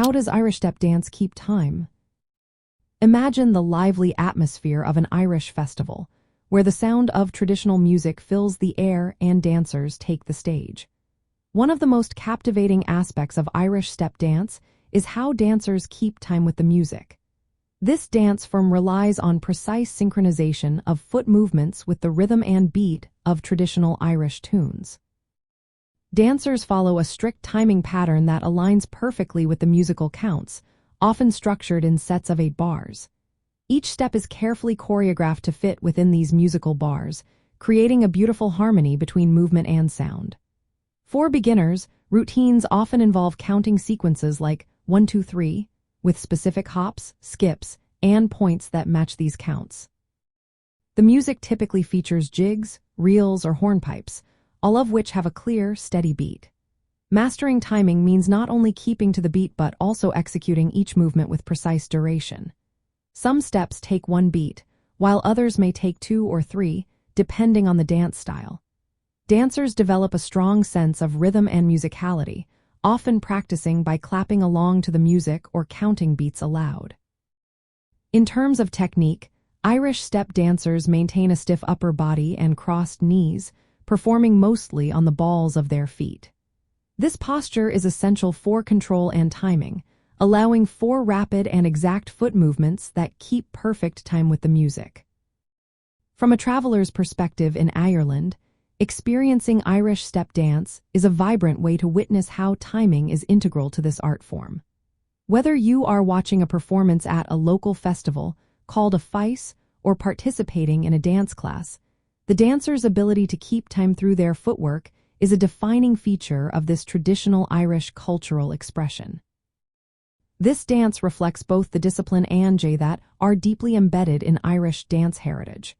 How does Irish step dance keep time? Imagine the lively atmosphere of an Irish festival, where the sound of traditional music fills the air and dancers take the stage. One of the most captivating aspects of Irish step dance is how dancers keep time with the music. This dance form relies on precise synchronization of foot movements with the rhythm and beat of traditional Irish tunes. Dancers follow a strict timing pattern that aligns perfectly with the musical counts, often structured in sets of 8 bars. Each step is carefully choreographed to fit within these musical bars, creating a beautiful harmony between movement and sound. For beginners, routines often involve counting sequences like 1, 2, 3, with specific hops, skips, and points that match these counts. The music typically features jigs, reels, or hornpipes, all of which have a clear, steady beat. Mastering timing means not only keeping to the beat but also executing each movement with precise duration. Some steps take 1 beat, while others may take 2 or 3, depending on the dance style. Dancers develop a strong sense of rhythm and musicality, often practicing by clapping along to the music or counting beats aloud. In terms of technique, Irish step dancers maintain a stiff upper body and crossed knees, performing mostly on the balls of their feet. This posture is essential for control and timing, allowing for rapid and exact foot movements that keep perfect time with the music. From a traveler's perspective in Ireland, experiencing Irish step dance is a vibrant way to witness how timing is integral to this art form. Whether you are watching a performance at a local festival, called a fice, or participating in a dance class, the dancer's ability to keep time through their footwork is a defining feature of this traditional Irish cultural expression. This dance reflects both the discipline and joy that are deeply embedded in Irish dance heritage.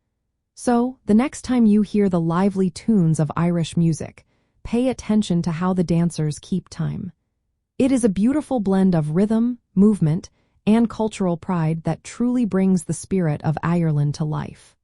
So, the next time you hear the lively tunes of Irish music, pay attention to how the dancers keep time. It is a beautiful blend of rhythm, movement, and cultural pride that truly brings the spirit of Ireland to life.